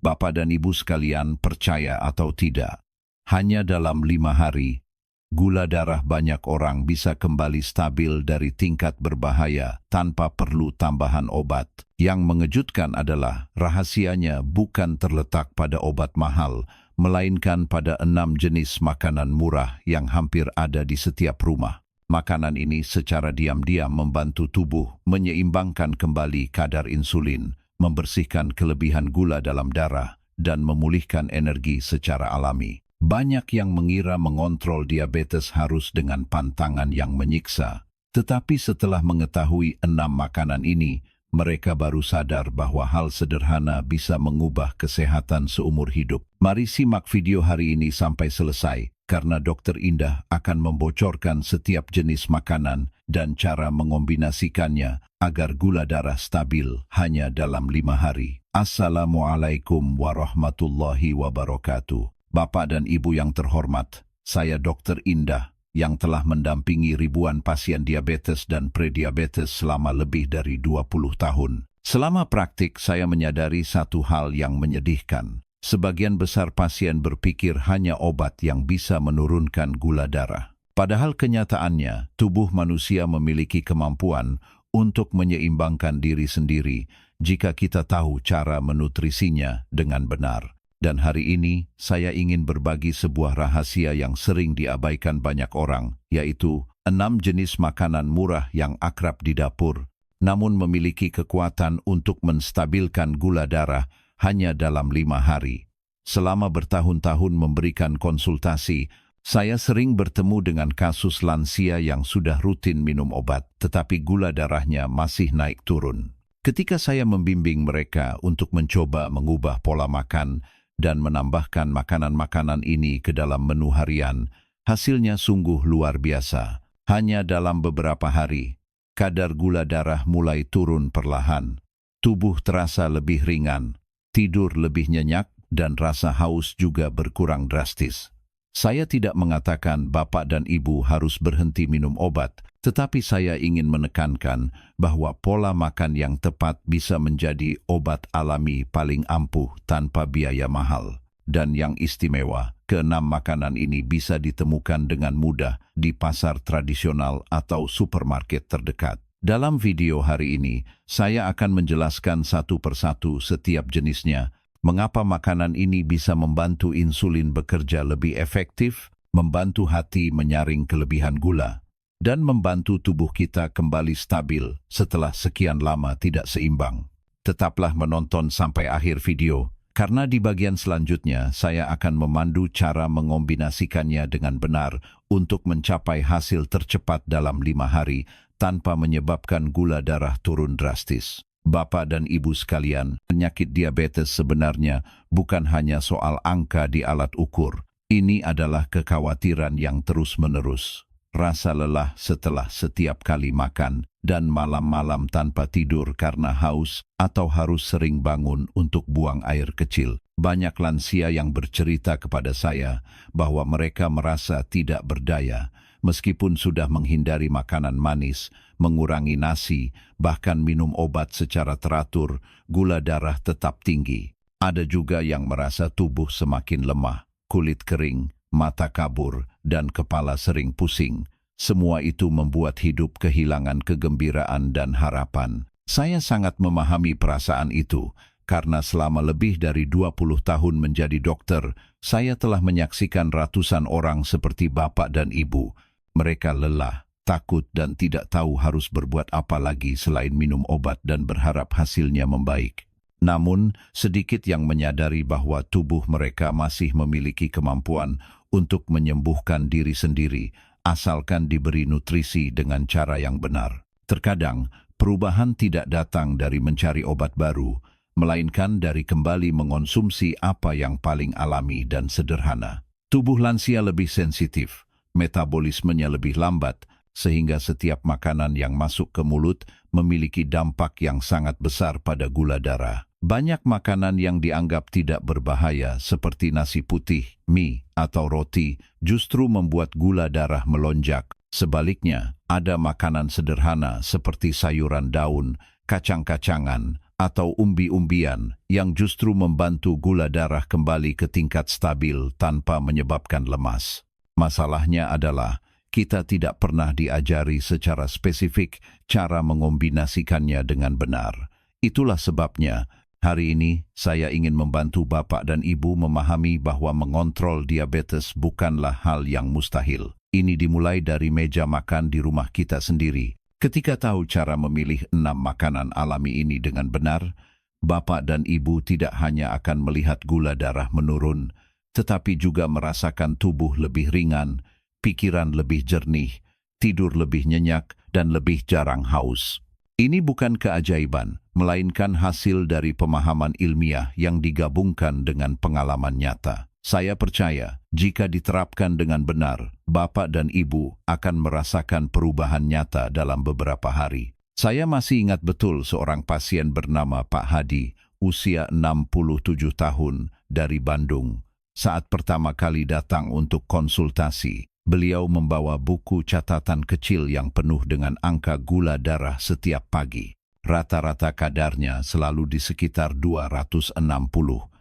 Bapak dan Ibu sekalian, percaya atau tidak, hanya dalam 5 hari, gula darah banyak orang bisa kembali stabil dari tingkat berbahaya tanpa perlu tambahan obat. Yang mengejutkan adalah rahasianya bukan terletak pada obat mahal, melainkan pada 6 jenis makanan murah yang hampir ada di setiap rumah. Makanan ini secara diam-diam membantu tubuh menyeimbangkan kembali kadar insulin, membersihkan kelebihan gula dalam darah, dan memulihkan energi secara alami. Banyak yang mengira mengontrol diabetes harus dengan pantangan yang menyiksa. Tetapi setelah mengetahui 6 makanan ini, mereka baru sadar bahwa hal sederhana bisa mengubah kesehatan seumur hidup. Mari simak video hari ini sampai selesai, karena Dr. Indah akan membocorkan setiap jenis makanan dan cara mengombinasikannya agar gula darah stabil hanya dalam 5 hari. Assalamualaikum warahmatullahi wabarakatuh. Bapak dan Ibu yang terhormat, saya Dr. Indah yang telah mendampingi ribuan pasien diabetes dan prediabetes selama lebih dari 20 tahun. Selama praktik, saya menyadari satu hal yang menyedihkan. Sebagian besar pasien berpikir hanya obat yang bisa menurunkan gula darah. Padahal kenyataannya, tubuh manusia memiliki kemampuan untuk menyeimbangkan diri sendiri jika kita tahu cara menutrisinya dengan benar. Dan hari ini, saya ingin berbagi sebuah rahasia yang sering diabaikan banyak orang, yaitu 6 jenis makanan murah yang akrab di dapur, namun memiliki kekuatan untuk menstabilkan gula darah hanya dalam 5 hari. Selama bertahun-tahun memberikan konsultasi, saya sering bertemu dengan kasus lansia yang sudah rutin minum obat, tetapi gula darahnya masih naik turun. Ketika saya membimbing mereka untuk mencoba mengubah pola makan dan menambahkan makanan-makanan ini ke dalam menu harian, hasilnya sungguh luar biasa. Hanya dalam beberapa hari, kadar gula darah mulai turun perlahan. Tubuh terasa lebih ringan, tidur lebih nyenyak, dan rasa haus juga berkurang drastis. Saya tidak mengatakan Bapak dan Ibu harus berhenti minum obat, tetapi saya ingin menekankan bahwa pola makan yang tepat bisa menjadi obat alami paling ampuh tanpa biaya mahal. Dan yang istimewa, ke-6 makanan ini bisa ditemukan dengan mudah di pasar tradisional atau supermarket terdekat. Dalam video hari ini, saya akan menjelaskan satu persatu setiap jenisnya, mengapa makanan ini bisa membantu insulin bekerja lebih efektif, membantu hati menyaring kelebihan gula, dan membantu tubuh kita kembali stabil setelah sekian lama tidak seimbang. Tetaplah menonton sampai akhir video, karena di bagian selanjutnya saya akan memandu cara mengombinasikannya dengan benar untuk mencapai hasil tercepat dalam 5 hari tanpa menyebabkan gula darah turun drastis. Bapak dan Ibu sekalian, penyakit diabetes sebenarnya bukan hanya soal angka di alat ukur. Ini adalah kekhawatiran yang terus-menerus. Rasa lelah setelah setiap kali makan, dan malam-malam tanpa tidur karena haus atau harus sering bangun untuk buang air kecil. Banyak lansia yang bercerita kepada saya bahwa mereka merasa tidak berdaya, meskipun sudah menghindari makanan manis, mengurangi nasi, bahkan minum obat secara teratur, gula darah tetap tinggi. Ada juga yang merasa tubuh semakin lemah, kulit kering, mata kabur, dan kepala sering pusing. Semua itu membuat hidup kehilangan kegembiraan dan harapan. Saya sangat memahami perasaan itu, karena selama lebih dari 20 tahun menjadi dokter, saya telah menyaksikan ratusan orang seperti Bapak dan Ibu. Mereka lelah, takut, dan tidak tahu harus berbuat apa lagi selain minum obat dan berharap hasilnya membaik. Namun, sedikit yang menyadari bahwa tubuh mereka masih memiliki kemampuan untuk menyembuhkan diri sendiri, asalkan diberi nutrisi dengan cara yang benar. Terkadang, perubahan tidak datang dari mencari obat baru, melainkan dari kembali mengonsumsi apa yang paling alami dan sederhana. Tubuh lansia lebih sensitif, metabolismenya lebih lambat, sehingga setiap makanan yang masuk ke mulut memiliki dampak yang sangat besar pada gula darah. Banyak makanan yang dianggap tidak berbahaya seperti nasi putih, mie, atau roti justru membuat gula darah melonjak. Sebaliknya, ada makanan sederhana seperti sayuran daun, kacang-kacangan, atau umbi-umbian yang justru membantu gula darah kembali ke tingkat stabil tanpa menyebabkan lemas. Masalahnya adalah kita tidak pernah diajari secara spesifik cara mengombinasikannya dengan benar. Itulah sebabnya hari ini saya ingin membantu Bapak dan Ibu memahami bahwa mengontrol diabetes bukanlah hal yang mustahil. Ini dimulai dari meja makan di rumah kita sendiri. Ketika tahu cara memilih 6 makanan alami ini dengan benar, Bapak dan Ibu tidak hanya akan melihat gula darah menurun, tetapi juga merasakan tubuh lebih ringan, pikiran lebih jernih, tidur lebih nyenyak, dan lebih jarang haus. Ini bukan keajaiban, melainkan hasil dari pemahaman ilmiah yang digabungkan dengan pengalaman nyata. Saya percaya, jika diterapkan dengan benar, Bapak dan Ibu akan merasakan perubahan nyata dalam beberapa hari. Saya masih ingat betul seorang pasien bernama Pak Hadi, usia 67 tahun, dari Bandung. Saat pertama kali datang untuk konsultasi, beliau membawa buku catatan kecil yang penuh dengan angka gula darah setiap pagi. Rata-rata kadarnya selalu di sekitar 260,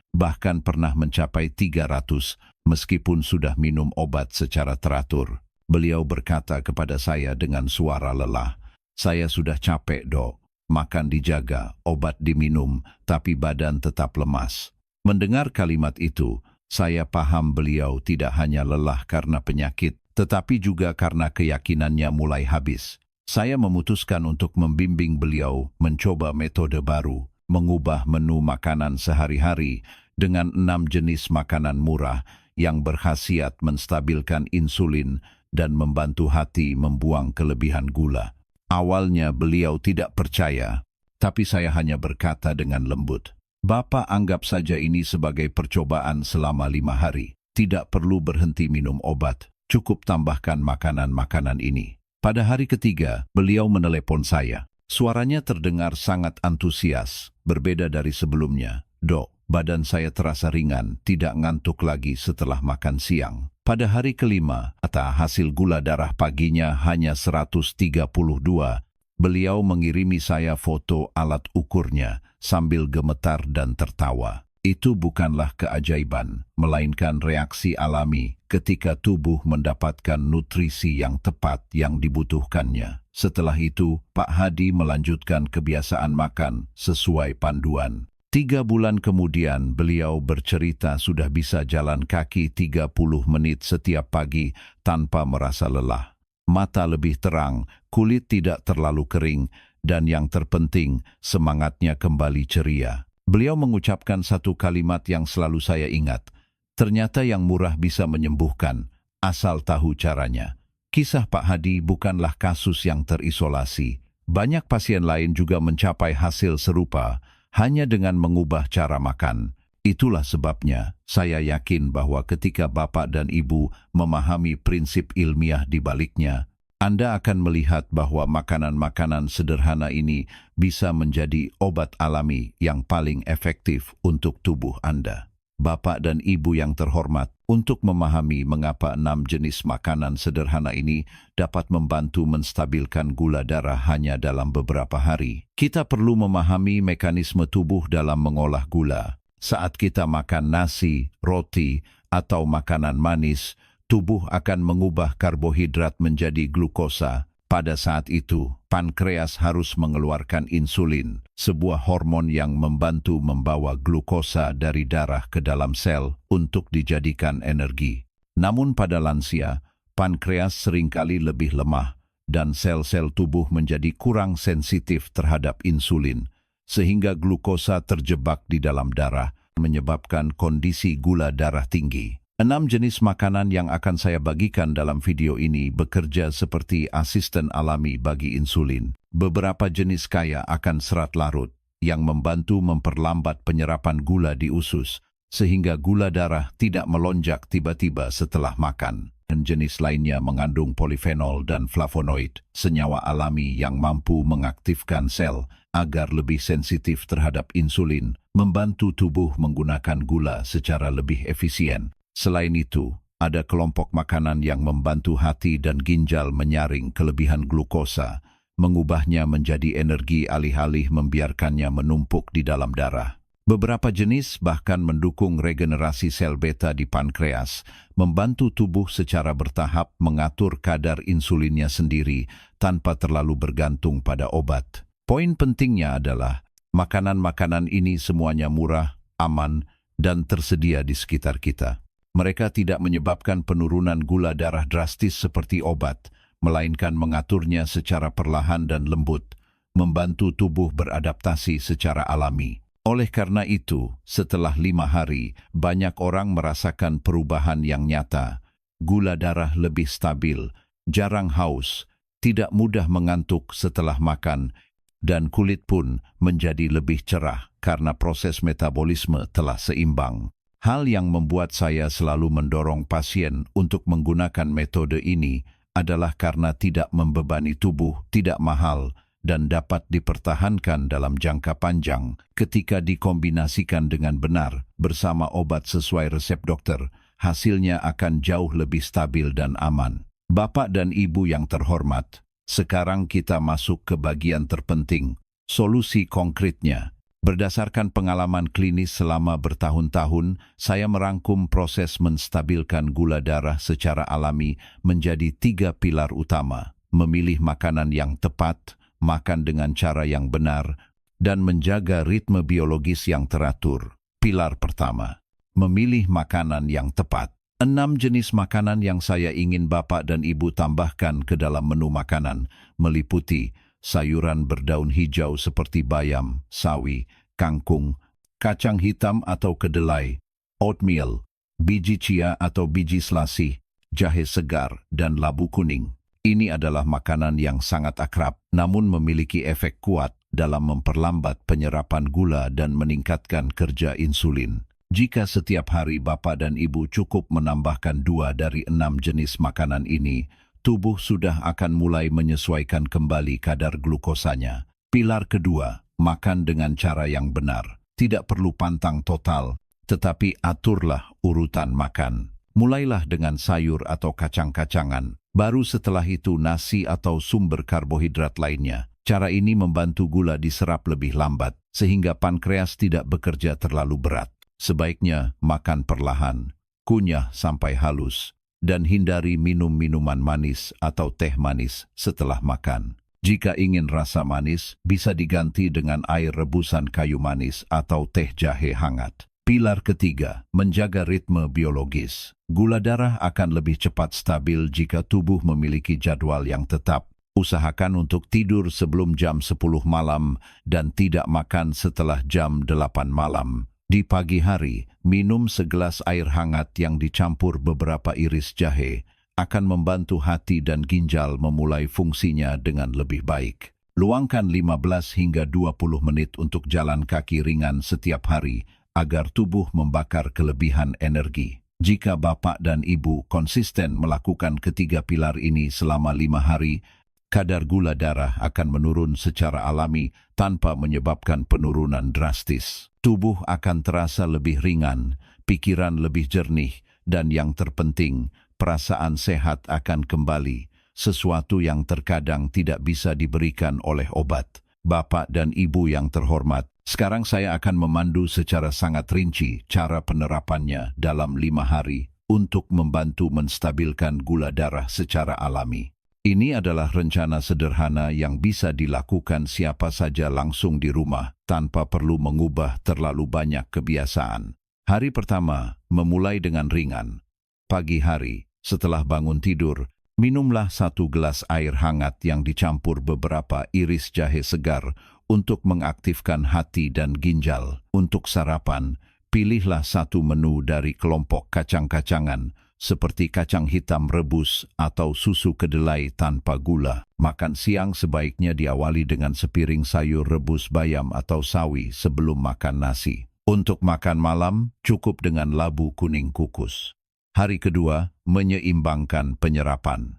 bahkan pernah mencapai 300 meskipun sudah minum obat secara teratur. Beliau berkata kepada saya dengan suara lelah, "Saya sudah capek, Dok. Makan dijaga, obat diminum, tapi badan tetap lemas." Mendengar kalimat itu, saya paham beliau tidak hanya lelah karena penyakit, tetapi juga karena keyakinannya mulai habis. Saya memutuskan untuk membimbing beliau mencoba metode baru, mengubah menu makanan sehari-hari dengan 6 jenis makanan murah yang berkhasiat menstabilkan insulin dan membantu hati membuang kelebihan gula. Awalnya beliau tidak percaya, tapi saya hanya berkata dengan lembut, "Bapak anggap saja ini sebagai percobaan selama 5 hari. Tidak perlu berhenti minum obat, cukup tambahkan makanan-makanan ini." Pada hari ketiga, beliau menelepon saya. Suaranya terdengar sangat antusias, berbeda dari sebelumnya. "Dok, badan saya terasa ringan, tidak ngantuk lagi setelah makan siang." Pada hari kelima, hasil gula darah paginya hanya 132. Beliau mengirimi saya foto alat ukurnya sambil gemetar dan tertawa. Itu bukanlah keajaiban, melainkan reaksi alami ketika tubuh mendapatkan nutrisi yang tepat yang dibutuhkannya. Setelah itu, Pak Hadi melanjutkan kebiasaan makan sesuai panduan. 3 bulan kemudian, beliau bercerita sudah bisa jalan kaki 30 menit setiap pagi tanpa merasa lelah. Mata lebih terang, kulit tidak terlalu kering, dan yang terpenting, semangatnya kembali ceria. Beliau mengucapkan satu kalimat yang selalu saya ingat, "Ternyata yang murah bisa menyembuhkan, asal tahu caranya." Kisah Pak Hadi bukanlah kasus yang terisolasi. Banyak pasien lain juga mencapai hasil serupa hanya dengan mengubah cara makan. Itulah sebabnya saya yakin bahwa ketika Bapak dan Ibu memahami prinsip ilmiah di baliknya, Anda akan melihat bahwa makanan-makanan sederhana ini bisa menjadi obat alami yang paling efektif untuk tubuh Anda. Bapak dan Ibu yang terhormat, untuk memahami mengapa 6 jenis makanan sederhana ini dapat membantu menstabilkan gula darah hanya dalam beberapa hari, kita perlu memahami mekanisme tubuh dalam mengolah gula. Saat kita makan nasi, roti, atau makanan manis, tubuh akan mengubah karbohidrat menjadi glukosa. Pada saat itu, pankreas harus mengeluarkan insulin, sebuah hormon yang membantu membawa glukosa dari darah ke dalam sel untuk dijadikan energi. Namun pada lansia, pankreas seringkali lebih lemah dan sel-sel tubuh menjadi kurang sensitif terhadap insulin, sehingga glukosa terjebak di dalam darah, menyebabkan kondisi gula darah tinggi. 6 jenis makanan yang akan saya bagikan dalam video ini bekerja seperti asisten alami bagi insulin. Beberapa jenis kaya akan serat larut yang membantu memperlambat penyerapan gula di usus, sehingga gula darah tidak melonjak tiba-tiba setelah makan. Dan jenis lainnya mengandung polifenol dan flavonoid, senyawa alami yang mampu mengaktifkan sel agar lebih sensitif terhadap insulin, membantu tubuh menggunakan gula secara lebih efisien. Selain itu, ada kelompok makanan yang membantu hati dan ginjal menyaring kelebihan glukosa mengubahnya menjadi energi alih-alih membiarkannya menumpuk di dalam darah. Beberapa jenis bahkan mendukung regenerasi sel beta di pankreas, membantu tubuh secara bertahap mengatur kadar insulinnya sendiri tanpa terlalu bergantung pada obat. Poin pentingnya adalah, makanan-makanan ini semuanya murah, aman, dan tersedia di sekitar kita. Mereka tidak menyebabkan penurunan gula darah drastis seperti obat, melainkan mengaturnya secara perlahan dan lembut, membantu tubuh beradaptasi secara alami. Oleh karena itu, setelah 5 hari, banyak orang merasakan perubahan yang nyata. Gula darah lebih stabil, jarang haus, tidak mudah mengantuk setelah makan, dan kulit pun menjadi lebih cerah karena proses metabolisme telah seimbang. Hal yang membuat saya selalu mendorong pasien untuk menggunakan metode ini adalah karena tidak membebani tubuh, tidak mahal, dan dapat dipertahankan dalam jangka panjang. Ketika dikombinasikan dengan benar bersama obat sesuai resep dokter, hasilnya akan jauh lebih stabil dan aman. Bapak dan Ibu yang terhormat, sekarang kita masuk ke bagian terpenting, solusi konkretnya. Berdasarkan pengalaman klinis selama bertahun-tahun, saya merangkum proses menstabilkan gula darah secara alami menjadi 3 pilar utama: memilih makanan yang tepat, makan dengan cara yang benar, dan menjaga ritme biologis yang teratur. Pilar pertama, memilih makanan yang tepat. 6 jenis makanan yang saya ingin Bapak dan Ibu tambahkan ke dalam menu makanan meliputi sayuran berdaun hijau seperti bayam, sawi, kangkung, kacang hitam atau kedelai, oatmeal, biji chia atau biji selasih, jahe segar, dan labu kuning. Ini adalah makanan yang sangat akrab, namun memiliki efek kuat dalam memperlambat penyerapan gula dan meningkatkan kerja insulin. Jika setiap hari Bapak dan Ibu cukup menambahkan 2 dari 6 jenis makanan ini, tubuh sudah akan mulai menyesuaikan kembali kadar glukosanya. Pilar kedua, makan dengan cara yang benar. Tidak perlu pantang total, tetapi aturlah urutan makan. Mulailah dengan sayur atau kacang-kacangan, baru setelah itu nasi atau sumber karbohidrat lainnya. Cara ini membantu gula diserap lebih lambat, sehingga pankreas tidak bekerja terlalu berat. Sebaiknya makan perlahan, kunyah sampai halus, dan hindari minum minuman manis atau teh manis setelah makan. Jika ingin rasa manis, bisa diganti dengan air rebusan kayu manis atau teh jahe hangat. Pilar ketiga, menjaga ritme biologis. Gula darah akan lebih cepat stabil jika tubuh memiliki jadwal yang tetap. Usahakan untuk tidur sebelum jam 10 malam dan tidak makan setelah jam 8 malam. Di pagi hari, minum segelas air hangat yang dicampur beberapa iris jahe akan membantu hati dan ginjal memulai fungsinya dengan lebih baik. Luangkan 15 hingga 20 menit untuk jalan kaki ringan setiap hari, agar tubuh membakar kelebihan energi. Jika Bapak dan Ibu konsisten melakukan ketiga pilar ini selama 5 hari, kadar gula darah akan menurun secara alami tanpa menyebabkan penurunan drastis. Tubuh akan terasa lebih ringan, pikiran lebih jernih, dan yang terpenting, perasaan sehat akan kembali, sesuatu yang terkadang tidak bisa diberikan oleh obat. Bapak dan Ibu yang terhormat, sekarang saya akan memandu secara sangat rinci cara penerapannya dalam 5 hari untuk membantu menstabilkan gula darah secara alami. Ini adalah rencana sederhana yang bisa dilakukan siapa saja langsung di rumah tanpa perlu mengubah terlalu banyak kebiasaan. Hari pertama, memulai dengan ringan. Pagi hari, setelah bangun tidur, minumlah 1 gelas air hangat yang dicampur beberapa iris jahe segar untuk mengaktifkan hati dan ginjal. Untuk sarapan, pilihlah 1 menu dari kelompok kacang-kacangan, seperti kacang hitam rebus atau susu kedelai tanpa gula. Makan siang sebaiknya diawali dengan sepiring sayur rebus bayam atau sawi sebelum makan nasi. Untuk makan malam, cukup dengan labu kuning kukus. Hari kedua, menyeimbangkan penyerapan.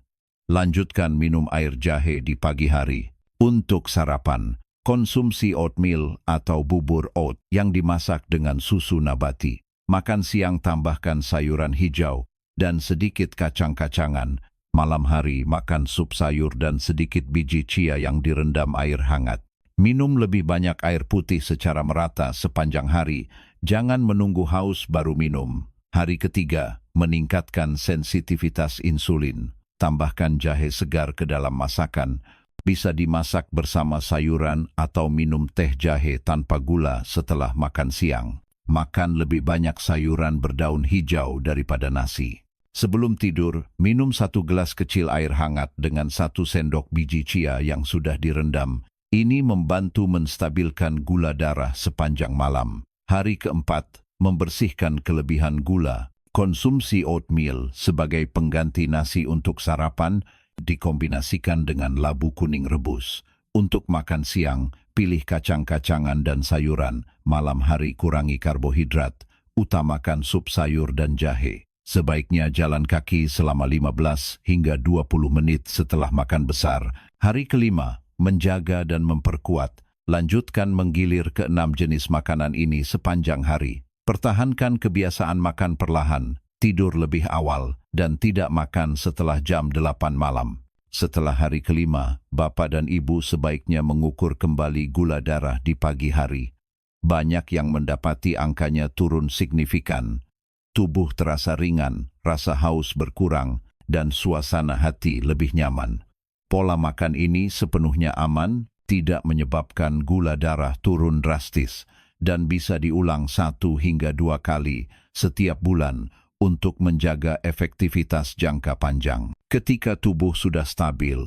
Lanjutkan minum air jahe di pagi hari. Untuk sarapan, konsumsi oatmeal atau bubur oat yang dimasak dengan susu nabati. Makan siang tambahkan sayuran hijau dan sedikit kacang-kacangan Malam hari makan sup sayur dan sedikit biji chia yang direndam air hangat. Minum lebih banyak air putih secara merata sepanjang hari. Jangan menunggu haus baru minum. Hari ketiga, meningkatkan sensitivitas insulin. Tambahkan jahe segar ke dalam masakan. Bisa dimasak bersama sayuran atau minum teh jahe tanpa gula setelah makan siang. Makan lebih banyak sayuran berdaun hijau daripada nasi. Sebelum tidur, minum 1 gelas kecil air hangat dengan 1 sendok biji chia yang sudah direndam. Ini membantu menstabilkan gula darah sepanjang malam. Hari keempat, membersihkan kelebihan gula. Konsumsi oatmeal sebagai pengganti nasi untuk sarapan dikombinasikan dengan labu kuning rebus. Untuk makan siang, pilih kacang-kacangan dan sayuran. Malam hari kurangi karbohidrat. Utamakan sup sayur dan jahe. Sebaiknya jalan kaki selama 15 hingga 20 menit setelah makan besar. Hari kelima, menjaga dan memperkuat. Lanjutkan menggilir ke 6 jenis makanan ini sepanjang hari. Pertahankan kebiasaan makan perlahan, tidur lebih awal, dan tidak makan setelah jam 8 malam. Setelah hari kelima, bapak dan ibu sebaiknya mengukur kembali gula darah di pagi hari. Banyak yang mendapati angkanya turun signifikan. Tubuh terasa ringan, rasa haus berkurang, dan suasana hati lebih nyaman. Pola makan ini sepenuhnya aman, tidak menyebabkan gula darah turun drastis, dan bisa diulang 1 hingga 2 kali setiap bulan untuk menjaga efektivitas jangka panjang. Ketika tubuh sudah stabil,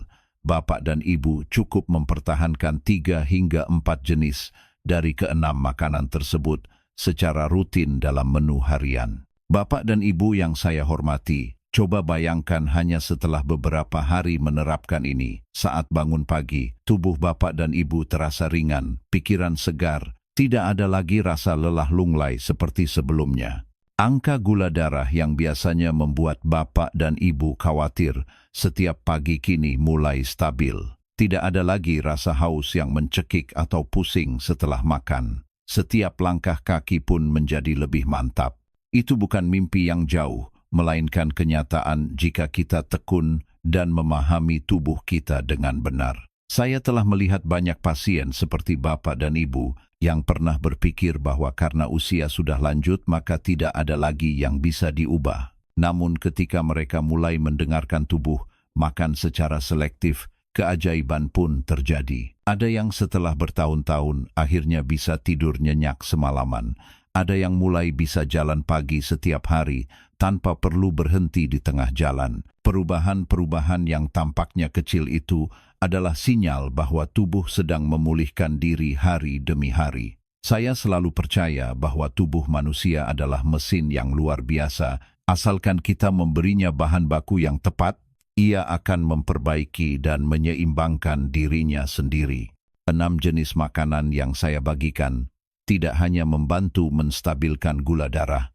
bapak dan ibu cukup mempertahankan 3 hingga 4 jenis dari ke-6 makanan tersebut secara rutin dalam menu harian. Bapak dan ibu yang saya hormati, coba bayangkan hanya setelah beberapa hari menerapkan ini. Saat bangun pagi, tubuh bapak dan ibu terasa ringan, pikiran segar, tidak ada lagi rasa lelah lunglai seperti sebelumnya. Angka gula darah yang biasanya membuat bapak dan ibu khawatir setiap pagi kini mulai stabil. Tidak ada lagi rasa haus yang mencekik atau pusing setelah makan. Setiap langkah kaki pun menjadi lebih mantap. Itu bukan mimpi yang jauh, melainkan kenyataan jika kita tekun dan memahami tubuh kita dengan benar. Saya telah melihat banyak pasien seperti bapak dan ibu yang pernah berpikir bahwa karena usia sudah lanjut maka tidak ada lagi yang bisa diubah. Namun ketika mereka mulai mendengarkan tubuh, makan secara selektif, keajaiban pun terjadi. Ada yang setelah bertahun-tahun akhirnya bisa tidur nyenyak semalaman. Ada yang mulai bisa jalan pagi setiap hari tanpa perlu berhenti di tengah jalan. Perubahan-perubahan yang tampaknya kecil itu adalah sinyal bahwa tubuh sedang memulihkan diri hari demi hari. Saya selalu percaya bahwa tubuh manusia adalah mesin yang luar biasa. Asalkan kita memberinya bahan baku yang tepat, ia akan memperbaiki dan menyeimbangkan dirinya sendiri. 6 jenis makanan yang saya bagikan tidak hanya membantu menstabilkan gula darah,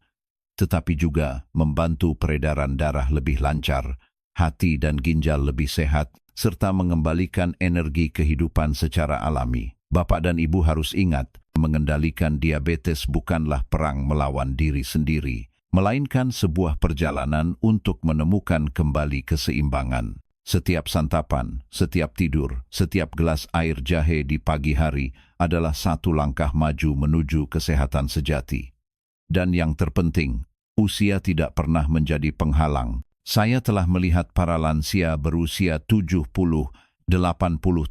tetapi juga membantu peredaran darah lebih lancar, hati dan ginjal lebih sehat, serta mengembalikan energi kehidupan secara alami. Bapak dan ibu harus ingat, mengendalikan diabetes bukanlah perang melawan diri sendiri, melainkan sebuah perjalanan untuk menemukan kembali keseimbangan. Setiap santapan, setiap tidur, setiap gelas air jahe di pagi hari adalah satu langkah maju menuju kesehatan sejati. Dan yang terpenting, usia tidak pernah menjadi penghalang. Saya telah melihat para lansia berusia 70-80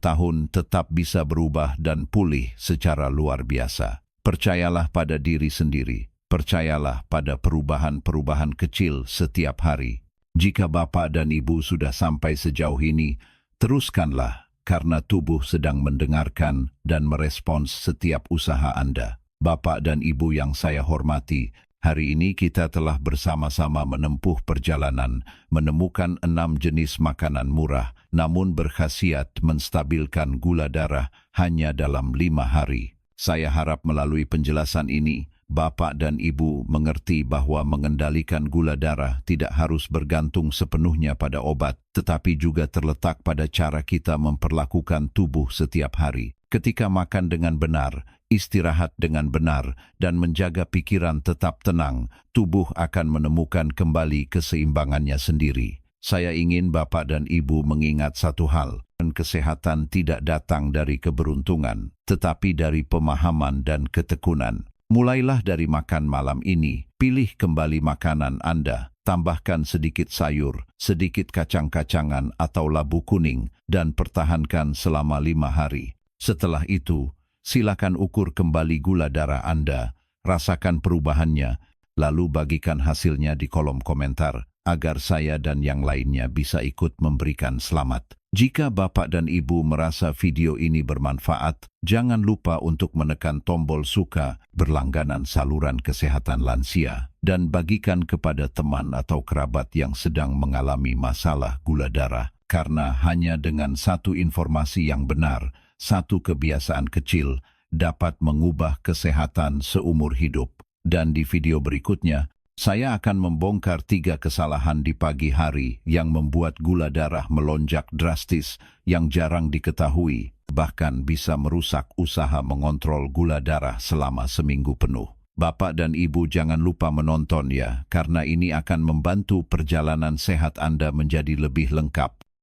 tahun tetap bisa berubah dan pulih secara luar biasa. Percayalah pada diri sendiri. Percayalah pada perubahan-perubahan kecil setiap hari. Jika bapak dan ibu sudah sampai sejauh ini, teruskanlah karena tubuh sedang mendengarkan dan merespons setiap usaha Anda. Bapak dan ibu yang saya hormati, hari ini kita telah bersama-sama menempuh perjalanan, menemukan 6 jenis makanan murah, namun berkhasiat menstabilkan gula darah hanya dalam 5 hari. Saya harap melalui penjelasan ini, bapak dan ibu mengerti bahwa mengendalikan gula darah tidak harus bergantung sepenuhnya pada obat, tetapi juga terletak pada cara kita memperlakukan tubuh setiap hari. Ketika makan dengan benar, istirahat dengan benar, dan menjaga pikiran tetap tenang, tubuh akan menemukan kembali keseimbangannya sendiri. Saya ingin Bapak dan Ibu mengingat satu hal, dan kesehatan tidak datang dari keberuntungan, tetapi dari pemahaman dan ketekunan. Mulailah dari makan malam ini, pilih kembali makanan Anda, tambahkan sedikit sayur, sedikit kacang-kacangan atau labu kuning, dan pertahankan selama 5 hari. Setelah itu, silakan ukur kembali gula darah Anda, rasakan perubahannya, lalu bagikan hasilnya di kolom komentar, agar saya dan yang lainnya bisa ikut memberikan selamat. Jika Bapak dan Ibu merasa video ini bermanfaat, jangan lupa untuk menekan tombol suka, berlangganan saluran kesehatan lansia, dan bagikan kepada teman atau kerabat yang sedang mengalami masalah gula darah. Karena hanya dengan satu informasi yang benar, satu kebiasaan kecil dapat mengubah kesehatan seumur hidup. Dan di video berikutnya, saya akan membongkar 3 kesalahan di pagi hari yang membuat gula darah melonjak drastis yang jarang diketahui, bahkan bisa merusak usaha mengontrol gula darah selama seminggu penuh. Bapak dan Ibu jangan lupa menonton ya, karena ini akan membantu perjalanan sehat Anda menjadi lebih lengkap.